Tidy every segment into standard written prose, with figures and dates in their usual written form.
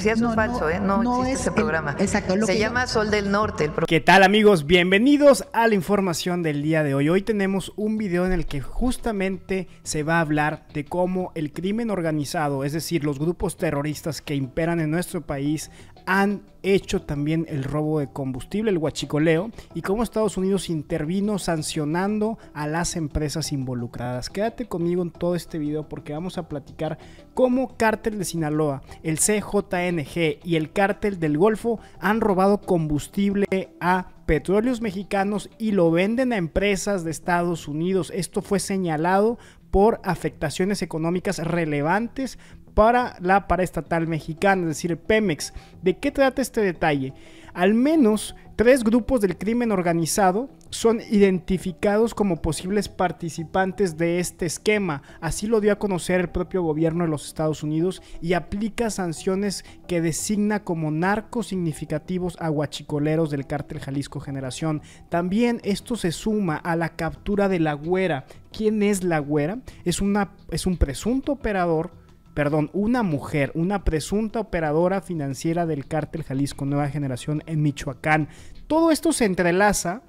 Sí, eso es falso, no existe ese programa. Exacto. Se llama Sol del Norte. ¿Qué tal, amigos? Bienvenidos a la información del día de hoy. Hoy tenemos un video en el que justamente se va a hablar de cómo el crimen organizado, es decir, los grupos terroristas que imperan en nuestro país, han hecho también el robo de combustible, el huachicoleo, y cómo Estados Unidos intervino sancionando a las empresas involucradas. Quédate conmigo en todo este video porque vamos a platicar cómo Cártel de Sinaloa, el CJNG y el Cártel del Golfo han robado combustible a petróleos mexicanos y lo venden a empresas de Estados Unidos. Esto fue señalado por afectaciones económicas relevantes para la paraestatal mexicana, es decir, Pemex. ¿De qué trata este detalle? Al menos 3 grupos del crimen organizado son identificados como posibles participantes de este esquema. Así lo dio a conocer el propio gobierno de los Estados Unidos y aplica sanciones que designa como narcos significativos a huachicoleros del Cártel Jalisco Generación. También esto se suma a la captura de La Güera. ¿Quién es La Güera? Es un presunto operador. Una mujer, una presunta operadora financiera del Cártel Jalisco Nueva Generación en Michoacán. Todo esto se entrelaza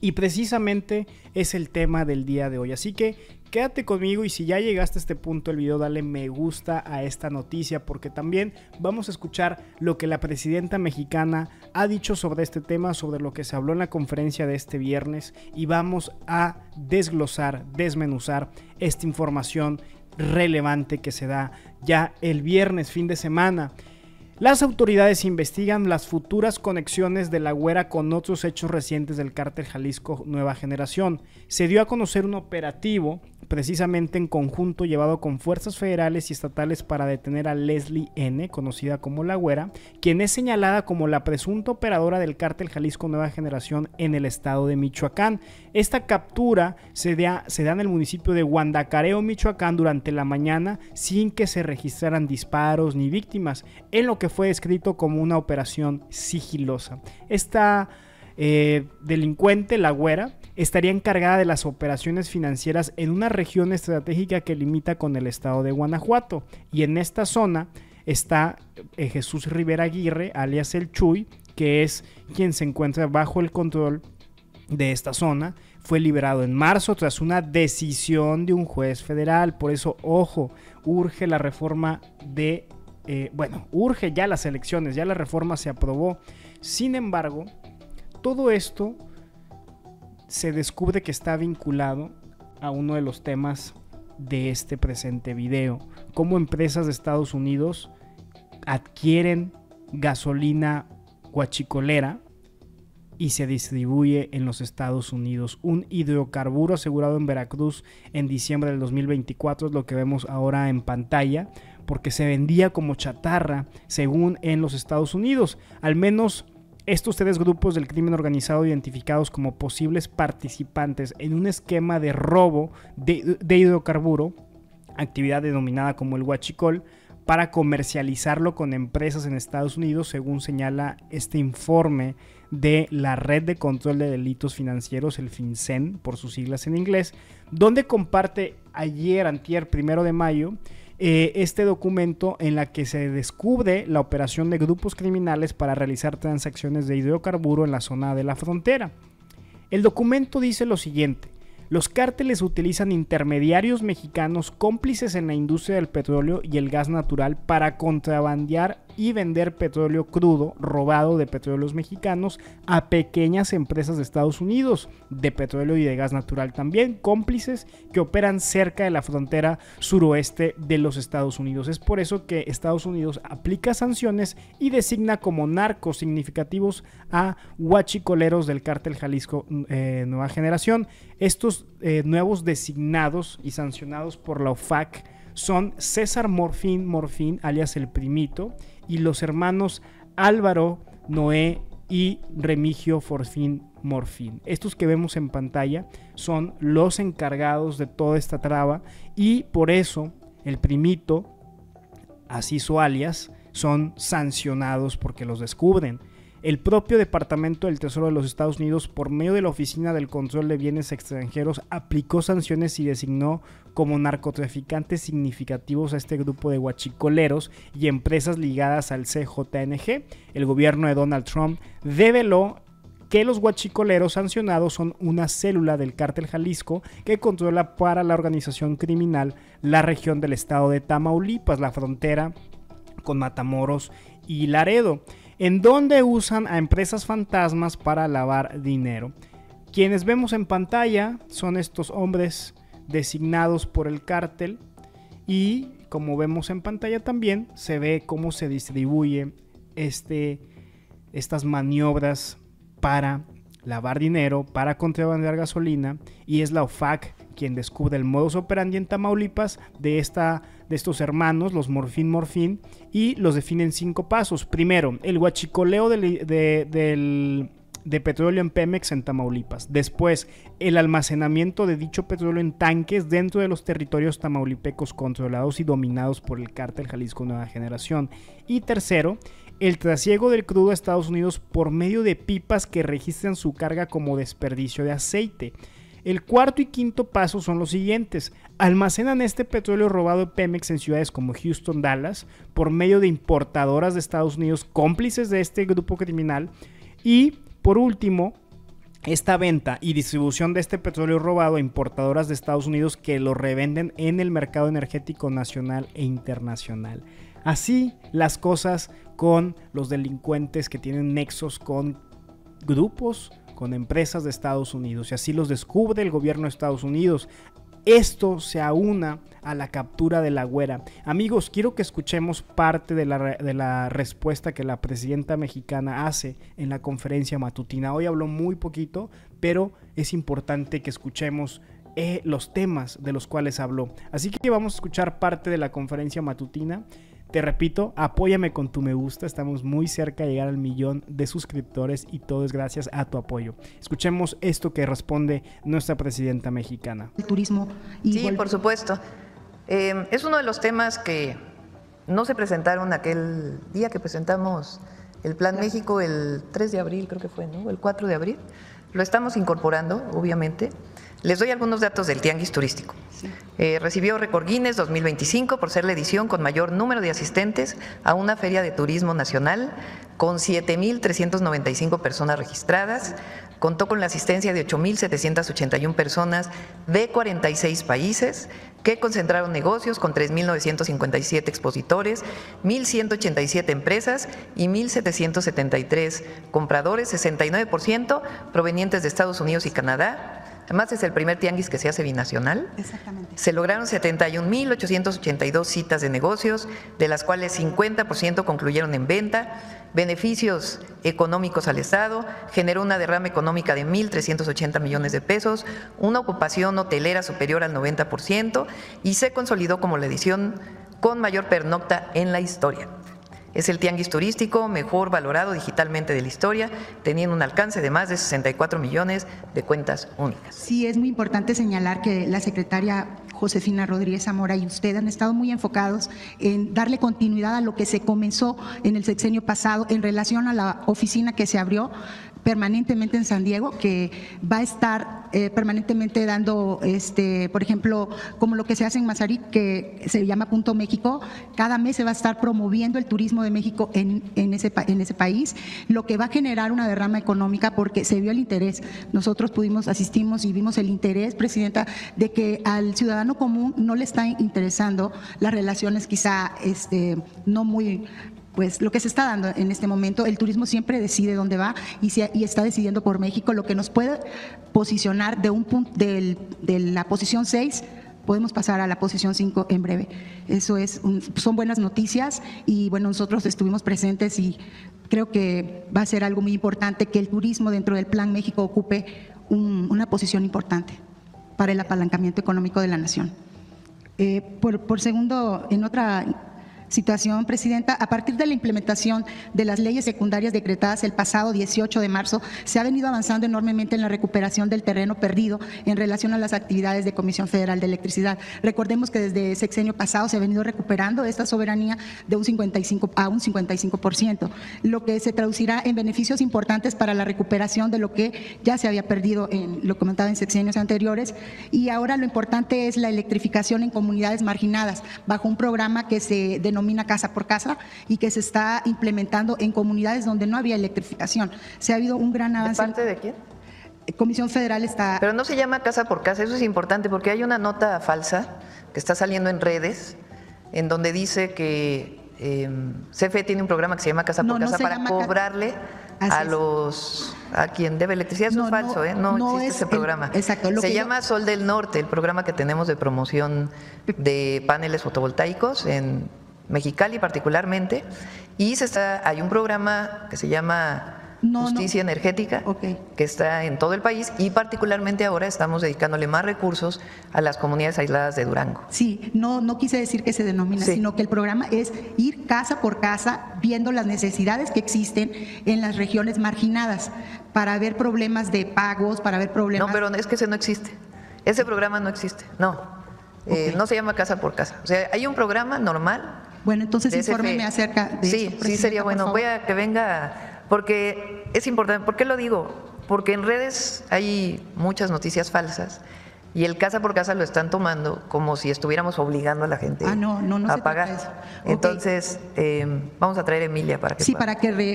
y precisamente es el tema del día de hoy. Así que quédate conmigo y si ya llegaste a este punto del video, dale me gusta a esta noticia porque también vamos a escuchar lo que la presidenta mexicana ha dicho sobre este tema, sobre lo que se habló en la conferencia de este viernes y vamos a desglosar, desmenuzar esta información relevante que se da ya el viernes, fin de semana. Las autoridades investigan las futuras conexiones de La Güera con otros hechos recientes del Cártel Jalisco Nueva Generación. Se dio a conocer un operativo precisamente en conjunto llevado con fuerzas federales y estatales para detener a Leslie N., conocida como La Güera, quien es señalada como la presunta operadora del Cártel Jalisco Nueva Generación en el estado de Michoacán. Esta captura se da en el municipio de Guandacareo, Michoacán, durante la mañana, sin que se registraran disparos ni víctimas, en lo que fue descrito como una operación sigilosa. Esta delincuente, La Güera, estaría encargada de las operaciones financieras en una región estratégica que limita con el estado de Guanajuato, y en esta zona está Jesús Rivera Aguirre, alias El Chuy, que es quien se encuentra bajo el control de esta zona. Fue liberado en marzo tras una decisión de un juez federal. Por eso, ojo, urge la reforma de urge ya las elecciones, ya la reforma se aprobó. Sin embargo, todo esto se descubre que está vinculado a uno de los temas de este presente video: cómo empresas de Estados Unidos adquieren gasolina huachicolera y se distribuye en los Estados Unidos. Un hidrocarburo asegurado en Veracruz en diciembre del 2024 es lo que vemos ahora en pantalla, porque se vendía como chatarra según en los Estados Unidos. Al menos estos 3 grupos del crimen organizado identificados como posibles participantes en un esquema de robo de hidrocarburo, actividad denominada como el huachicol, para comercializarlo con empresas en Estados Unidos, según señala este informe de la Red de Control de Delitos Financieros, el FinCEN, por sus siglas en inglés, donde comparte antier 1 de mayo, este documento en la que se descubre la operación de grupos criminales para realizar transacciones de hidrocarburo en la zona de la frontera. El documento dice lo siguiente: los cárteles utilizan intermediarios mexicanos cómplices en la industria del petróleo y el gas natural para contrabandear y vender petróleo crudo robado de petróleos mexicanos a pequeñas empresas de Estados Unidos de petróleo y de gas natural, también cómplices que operan cerca de la frontera suroeste de los Estados Unidos. Es por eso que Estados Unidos aplica sanciones y designa como narcos significativos a huachicoleros del Cártel Jalisco Nueva Generación. Estos nuevos designados y sancionados por la OFAC son César Morfín, alias El Primito, y los hermanos Álvaro, Noé y Remigio Morfín. Estos que vemos en pantalla son los encargados de toda esta traba, y por eso El Primito, así su alias, son sancionados porque los descubren. El propio Departamento del Tesoro de los Estados Unidos, por medio de la Oficina del Control de Bienes Extranjeros, aplicó sanciones y designó como narcotraficantes significativos a este grupo de huachicoleros y empresas ligadas al CJNG. El gobierno de Donald Trump develó que los huachicoleros sancionados son una célula del Cártel Jalisco que controla para la organización criminal la región del estado de Tamaulipas, la frontera con Matamoros y Laredo, en donde usan a empresas fantasmas para lavar dinero. Quienes vemos en pantalla son estos hombres designados por el cártel y, como vemos en pantalla también, se ve cómo se distribuye estas maniobras para lavar dinero, para contrabandear gasolina, y es la OFAC quien descubre el modus operandi en Tamaulipas de estos hermanos, los Morfín, y los define en 5 pasos. Primero, el huachicoleo de petróleo en Pemex en Tamaulipas. Después, el almacenamiento de dicho petróleo en tanques dentro de los territorios tamaulipecos controlados y dominados por el Cártel Jalisco Nueva Generación. Y tercero, el trasiego del crudo a Estados Unidos por medio de pipas que registran su carga como desperdicio de aceite. El cuarto y quinto paso son los siguientes: almacenan este petróleo robado de Pemex en ciudades como Houston, Dallas, por medio de importadoras de Estados Unidos cómplices de este grupo criminal. Y por último, esta venta y distribución de este petróleo robado a importadoras de Estados Unidos que lo revenden en el mercado energético nacional e internacional. Así las cosas con los delincuentes que tienen nexos con grupos, con empresas de Estados Unidos, y así los descubre el gobierno de Estados Unidos. Esto se aúna a la captura de la güera. Amigos, quiero que escuchemos parte de la respuesta que la presidenta mexicana hace en la conferencia matutina. Hoy habló muy poquito, pero es importante que escuchemos los temas de los cuales habló. Así que vamos a escuchar parte de la conferencia matutina. Te repito, apóyame con tu me gusta, estamos muy cerca de llegar al 1,000,000 de suscriptores y todo es gracias a tu apoyo. Escuchemos esto que responde nuestra presidenta mexicana. El turismo. Sí, por supuesto. Es uno de los temas que no se presentaron aquel día que presentamos el Plan México, el 3 de abril creo que fue, ¿no? El 4 de abril. Lo estamos incorporando, obviamente. Les doy algunos datos del Tianguis Turístico. Sí. Recibió récord Guinness 2025 por ser la edición con mayor número de asistentes a una feria de turismo nacional, con 7,395 personas registradas. Contó con la asistencia de 8,781 personas de 46 países que concentraron negocios con 3,957 expositores, 1,187 empresas y 1,773 compradores, 69% provenientes de Estados Unidos y Canadá. Además, es el primer tianguis que se hace binacional. Exactamente. Se lograron 71,882 citas de negocios, de las cuales 50% concluyeron en venta, beneficios económicos al Estado, generó una derrama económica de 1,380 millones de pesos, una ocupación hotelera superior al 90% y se consolidó como la edición con mayor pernocta en la historia. Es el tianguis turístico mejor valorado digitalmente de la historia, teniendo un alcance de más de 64 millones de cuentas únicas. Sí, es muy importante señalar que la secretaria Josefina Rodríguez Zamora y usted han estado muy enfocados en darle continuidad a lo que se comenzó en el sexenio pasado en relación a la oficina que se abrió permanentemente en San Diego, que va a estar permanentemente dando, por ejemplo, como lo que se hace en Mazarik, que se llama Punto México. Cada mes se va a estar promoviendo el turismo de México en ese país, lo que va a generar una derrama económica porque se vio el interés. Nosotros asistimos y vimos el interés, Presidenta, de que al ciudadano común no le está interesando las relaciones quizá no muy… Pues lo que se está dando en este momento, el turismo siempre decide dónde va y está decidiendo por México, lo que nos puede posicionar de la posición 6, podemos pasar a la posición 5 en breve. Eso son buenas noticias y bueno, nosotros estuvimos presentes y creo que va a ser algo muy importante que el turismo dentro del Plan México ocupe una posición importante para el apalancamiento económico de la nación. Por segundo, en otra situación, Presidenta. A partir de la implementación de las leyes secundarias decretadas el pasado 18 de marzo, se ha venido avanzando enormemente en la recuperación del terreno perdido en relación a las actividades de Comisión Federal de Electricidad. Recordemos que desde el sexenio pasado se ha venido recuperando esta soberanía de un 55 a un 55%, lo que se traducirá en beneficios importantes para la recuperación de lo que ya se había perdido, lo comentaba en sexenios anteriores. Y ahora lo importante es la electrificación en comunidades marginadas, bajo un programa que se denomina Casa por Casa y que se está implementando en comunidades donde no había electrificación. Se ha habido un gran avance. ¿De parte de quién? Comisión Federal está… Pero no se llama Casa por Casa, eso es importante porque hay una nota falsa que está saliendo en redes en donde dice que CFE tiene un programa que se llama Casa por Casa para cobrarle a quien debe electricidad. Eso es falso, no existe ese programa. Exacto. Se llama Sol del Norte, el programa que tenemos de promoción de paneles fotovoltaicos en Mexicali particularmente, y hay un programa que se llama Justicia Energética, que está en todo el país, y particularmente ahora estamos dedicándole más recursos a las comunidades aisladas de Durango. Sí, no quise decir que se denomina, sino que el programa es ir casa por casa viendo las necesidades que existen en las regiones marginadas para ver problemas de pagos, para ver problemas… No, pero es que ese no existe, ese programa no existe, no se llama Casa por Casa, o sea, hay un programa normal. Bueno, entonces infórmeme acerca de eso. Sí, sería bueno, voy a que venga… Porque es importante. ¿Por qué lo digo? Porque en redes hay muchas noticias falsas y el Casa por Casa lo están tomando como si estuviéramos obligando a la gente a pagar. Entonces, vamos a traer a Emilia para que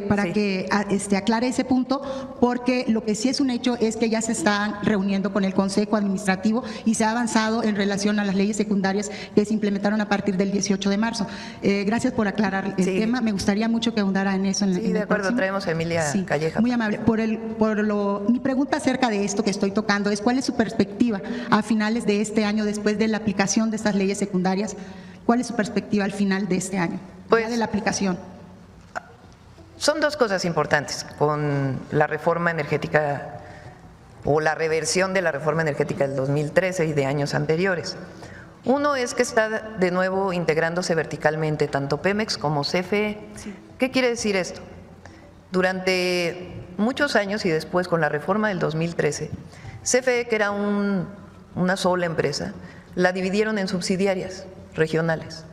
para que aclare ese punto, porque lo que sí es un hecho es que ya se están reuniendo con el Consejo Administrativo y se ha avanzado en relación a las leyes secundarias que se implementaron a partir del 18 de marzo. Gracias por aclarar el tema. Me gustaría mucho que ahondara en eso. De acuerdo, traemos a Emilia Calleja. Muy amable. Mi pregunta acerca de esto que estoy tocando es ¿cuál es su perspectiva a finales de este año, después de la aplicación de estas leyes secundarias? ¿Cuál es su perspectiva al final de este año, de la aplicación? Son dos cosas importantes con la reforma energética o la reversión de la reforma energética del 2013 y de años anteriores. Uno es que está de nuevo integrándose verticalmente tanto Pemex como CFE. ¿Qué quiere decir esto? Durante muchos años y después con la reforma del 2013, CFE, que era una sola empresa, la dividieron en subsidiarias regionales.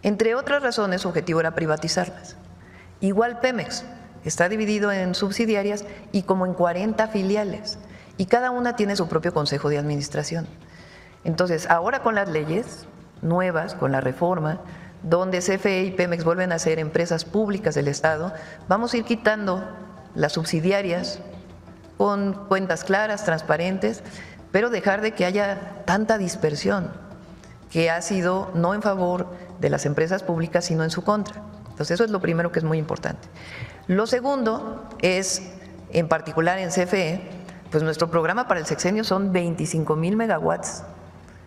Entre otras razones, su objetivo era privatizarlas. Igual Pemex está dividido en subsidiarias y como en 40 filiales, y cada una tiene su propio consejo de administración. Entonces, ahora con las leyes nuevas, con la reforma, donde CFE y Pemex vuelven a ser empresas públicas del Estado, vamos a ir quitando las subsidiarias con cuentas claras, transparentes, pero dejar de que haya tanta dispersión que ha sido no en favor de las empresas públicas, sino en su contra. Entonces, eso es lo primero que es muy importante. Lo segundo es, en particular en CFE, pues nuestro programa para el sexenio son 25,000 megawatts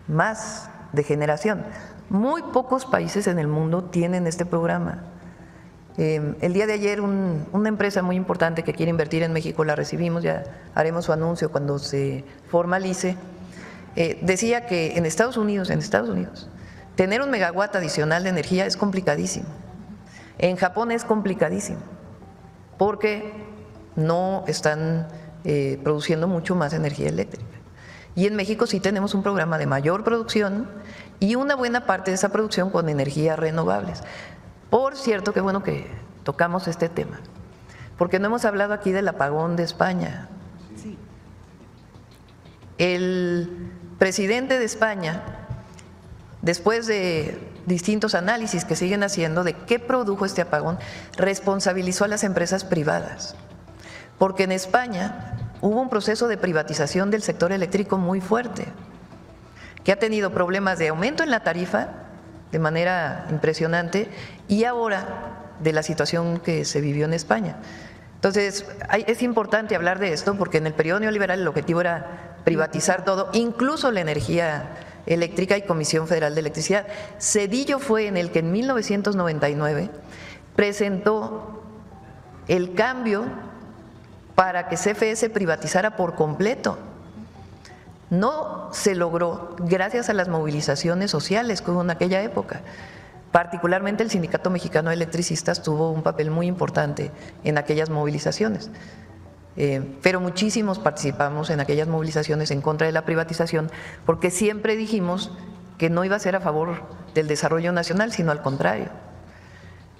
más de generación. Muy pocos países en el mundo tienen este programa. El día de ayer una empresa muy importante que quiere invertir en México, la recibimos, ya haremos su anuncio cuando se formalice, decía que en Estados Unidos, tener un megawatt adicional de energía es complicadísimo. En Japón es complicadísimo, porque no están produciendo mucho más energía eléctrica. Y en México sí tenemos un programa de mayor producción y una buena parte de esa producción con energías renovables. Por cierto, qué bueno que tocamos este tema, porque no hemos hablado aquí del apagón de España. Sí. El presidente de España, después de distintos análisis que siguen haciendo de qué produjo este apagón, responsabilizó a las empresas privadas, porque en España hubo un proceso de privatización del sector eléctrico muy fuerte, que ha tenido problemas de aumento en la tarifa de manera impresionante y ahora de la situación que se vivió en España. Entonces, es importante hablar de esto porque en el periodo neoliberal el objetivo era privatizar todo, incluso la energía eléctrica y Comisión Federal de Electricidad. Zedillo fue en el que en 1999 presentó el cambio para que CFE se privatizara por completo. No se logró gracias a las movilizaciones sociales que hubo en aquella época, Particularmente el Sindicato Mexicano de Electricistas tuvo un papel muy importante en aquellas movilizaciones. Pero muchísimos participamos en aquellas movilizaciones en contra de la privatización porque siempre dijimos que no iba a ser a favor del desarrollo nacional, sino al contrario.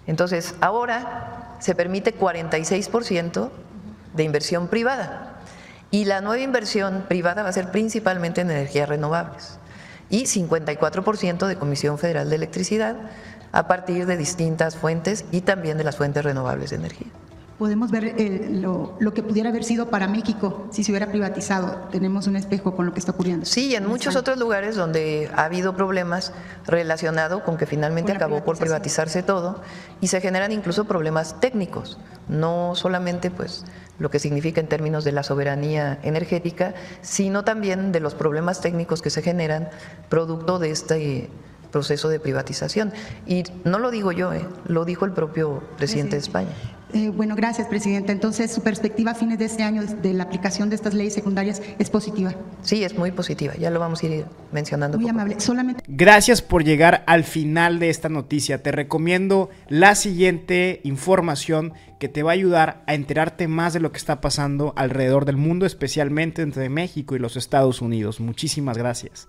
Entonces, ahora se permite 46% de inversión privada y la nueva inversión privada va a ser principalmente en energías renovables y 54% de Comisión Federal de Electricidad a partir de distintas fuentes y también de las fuentes renovables de energía. Podemos ver lo que pudiera haber sido para México si se hubiera privatizado. Tenemos un espejo con lo que está ocurriendo. Sí, en muchos otros lugares donde ha habido problemas relacionados con que finalmente acabó por privatizarse todo y se generan incluso problemas técnicos, no solamente pues lo que significa en términos de la soberanía energética, sino también de los problemas técnicos que se generan producto de este proceso de privatización. Y no lo digo yo, lo dijo el propio presidente de España. Bueno, gracias, Presidenta. Entonces, ¿su perspectiva a fines de este año de la aplicación de estas leyes secundarias es positiva? Sí, es muy positiva. Ya lo vamos a ir mencionando. Muy amable. Solamente... Gracias por llegar al final de esta noticia. Te recomiendo la siguiente información que te va a ayudar a enterarte más de lo que está pasando alrededor del mundo, especialmente entre México y los Estados Unidos. Muchísimas gracias.